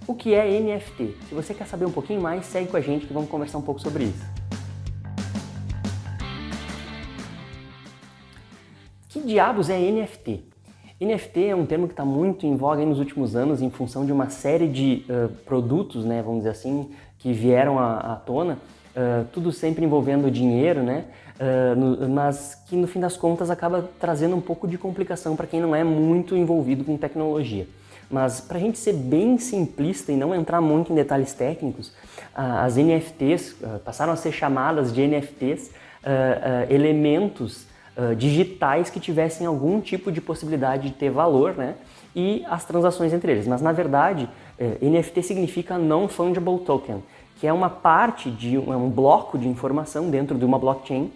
o que é NFT. Se você quer saber um pouquinho mais, segue com a gente que vamos conversar um pouco sobre isso. Que diabos é NFT? NFT é um termo que está muito em voga nos últimos anos em função de uma série de produtos, né, vamos dizer assim, que vieram à tona, tudo sempre envolvendo dinheiro, né, mas que no fim das contas acaba trazendo um pouco de complicação para quem não é muito envolvido com tecnologia. Mas para a gente ser bem simplista e não entrar muito em detalhes técnicos, as NFTs passaram a ser chamadas de NFTs, elementos digitais que tivessem algum tipo de possibilidade de ter valor, né? E as transações entre eles. Mas na verdade, NFT significa Non-Fungible Token, que é uma parte de um bloco de informação dentro de uma blockchain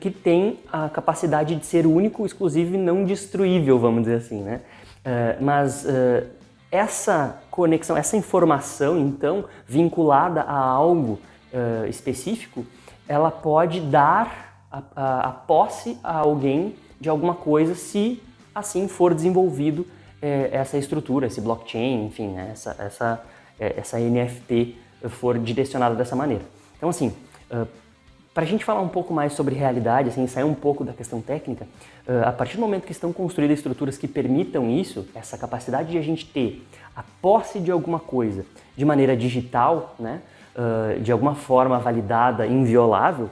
que tem a capacidade de ser único, exclusivo e não destruível, vamos dizer assim, né? Mas essa conexão, essa informação, então, vinculada a algo específico, ela pode dar a posse a alguém de alguma coisa se assim for desenvolvido essa estrutura, esse blockchain, enfim, né, essa NFT for direcionada dessa maneira. Então assim, para a gente falar um pouco mais sobre realidade, assim, sair um pouco da questão técnica, a partir do momento que estão construídas estruturas que permitam isso, essa capacidade de a gente ter a posse de alguma coisa de maneira digital, né, de alguma forma validada, inviolável,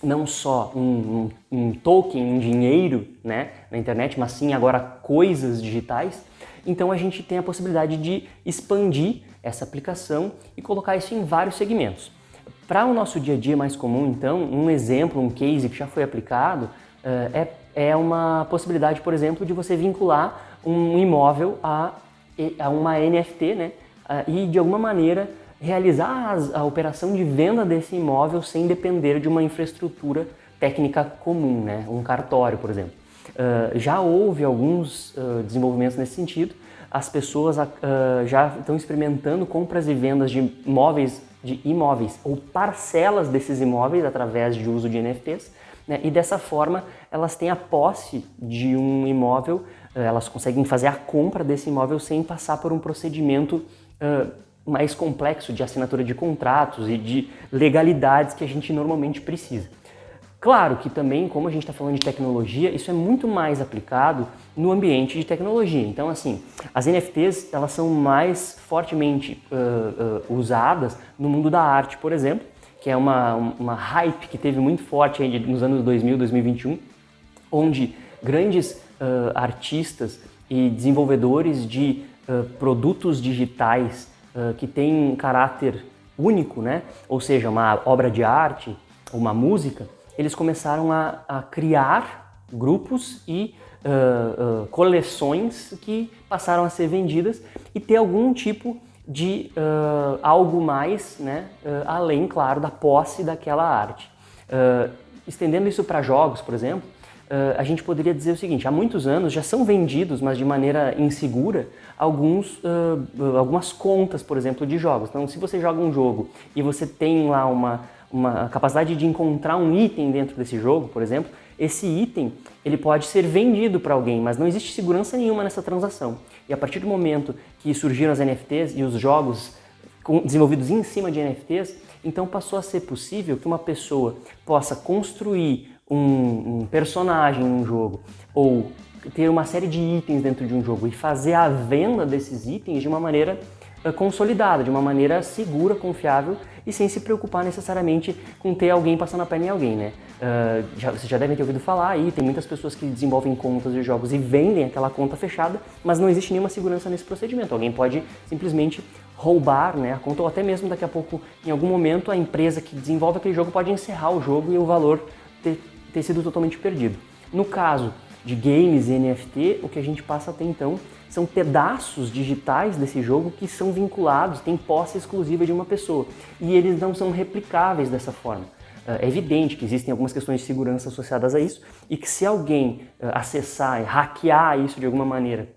não só um token, um dinheiro, né, na internet, mas sim agora coisas digitais, então a gente tem a possibilidade de expandir essa aplicação e colocar isso em vários segmentos. Para o nosso dia a dia mais comum, então, um exemplo, um case que já foi aplicado é uma possibilidade, por exemplo, de você vincular um imóvel a uma NFT, né, e de alguma maneira realizar a operação de venda desse imóvel sem depender de uma infraestrutura técnica comum, né? Um cartório, por exemplo. Já houve alguns desenvolvimentos nesse sentido, as pessoas já estão experimentando compras e vendas de imóveis ou parcelas desses imóveis através de uso de NFTs, né? E dessa forma elas têm a posse de um imóvel, elas conseguem fazer a compra desse imóvel sem passar por um procedimento mais complexo de assinatura de contratos e de legalidades que a gente normalmente precisa. Claro que também, como a gente está falando de tecnologia, isso é muito mais aplicado no ambiente de tecnologia. Então, assim, as NFTs elas são mais fortemente usadas no mundo da arte, por exemplo, que é uma hype que teve muito forte aí nos anos 2000, 2021, onde grandes artistas e desenvolvedores de produtos digitais que tem um caráter único, né? Ou seja, uma obra de arte, uma música, eles começaram a criar grupos e coleções que passaram a ser vendidas e ter algum tipo de algo mais, né? Além, claro, da posse daquela arte. Estendendo isso para jogos, por exemplo, a gente poderia dizer o seguinte: há muitos anos já são vendidos, mas de maneira insegura, algumas contas, por exemplo, de jogos. Então, se você joga um jogo e você tem lá uma capacidade de encontrar um item dentro desse jogo, por exemplo, esse item ele pode ser vendido para alguém, mas não existe segurança nenhuma nessa transação. E a partir do momento que surgiram as NFTs e os jogos desenvolvidos em cima de NFTs, então passou a ser possível que uma pessoa possa construir um personagem num jogo ou ter uma série de itens dentro de um jogo e fazer a venda desses itens de uma maneira consolidada, de uma maneira segura, confiável e sem se preocupar necessariamente com ter alguém passando a perna em alguém, né? Vocês já devem ter ouvido falar aí, tem muitas pessoas que desenvolvem contas de jogos e vendem aquela conta fechada, mas não existe nenhuma segurança nesse procedimento. Alguém pode simplesmente roubar, né, a conta, ou até mesmo daqui a pouco, em algum momento, a empresa que desenvolve aquele jogo pode encerrar o jogo e o valor ter sido totalmente perdido. No caso de games e NFT, o que a gente passa a ter então são pedaços digitais desse jogo que são vinculados, têm posse exclusiva de uma pessoa e eles não são replicáveis dessa forma. É evidente que existem algumas questões de segurança associadas a isso e que se alguém acessar e hackear isso de alguma maneira,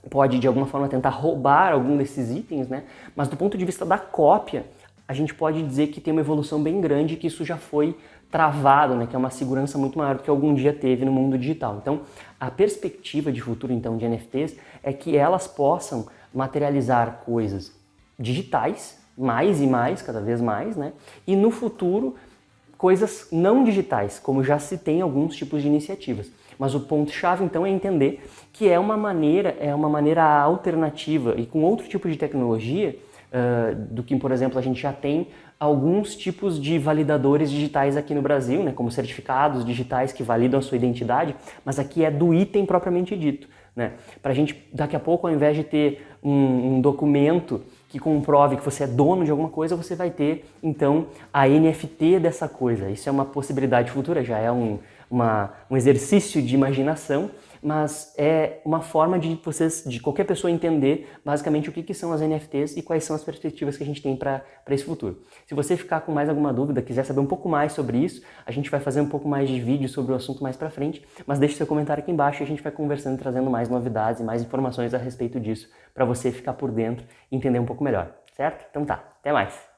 pode de alguma forma tentar roubar algum desses itens, né? Mas do ponto de vista da cópia, a gente pode dizer que tem uma evolução bem grande, que isso já foi travado, né? Que é uma segurança muito maior do que algum dia teve no mundo digital. Então, a perspectiva de futuro então de NFTs é que elas possam materializar coisas digitais, mais e mais, cada vez mais, né? E no futuro, coisas não digitais, como já se tem alguns tipos de iniciativas. Mas o ponto-chave, então, é entender que é uma maneira alternativa e com outro tipo de tecnologia do que, por exemplo, a gente já tem alguns tipos de validadores digitais aqui no Brasil, né, como certificados digitais que validam a sua identidade, mas aqui é do item propriamente dito. Né? Para a gente, daqui a pouco, ao invés de ter um documento que comprove que você é dono de alguma coisa, você vai ter, então, a NFT dessa coisa. Isso é uma possibilidade futura, já é um exercício de imaginação, mas é uma forma de qualquer pessoa entender basicamente o que são as NFTs e quais são as perspectivas que a gente tem para esse futuro. Se você ficar com mais alguma dúvida, quiser saber um pouco mais sobre isso, a gente vai fazer um pouco mais de vídeo sobre o assunto mais para frente, mas deixe seu comentário aqui embaixo e a gente vai conversando e trazendo mais novidades e mais informações a respeito disso para você ficar por dentro e entender um pouco melhor, certo? Então tá, até mais!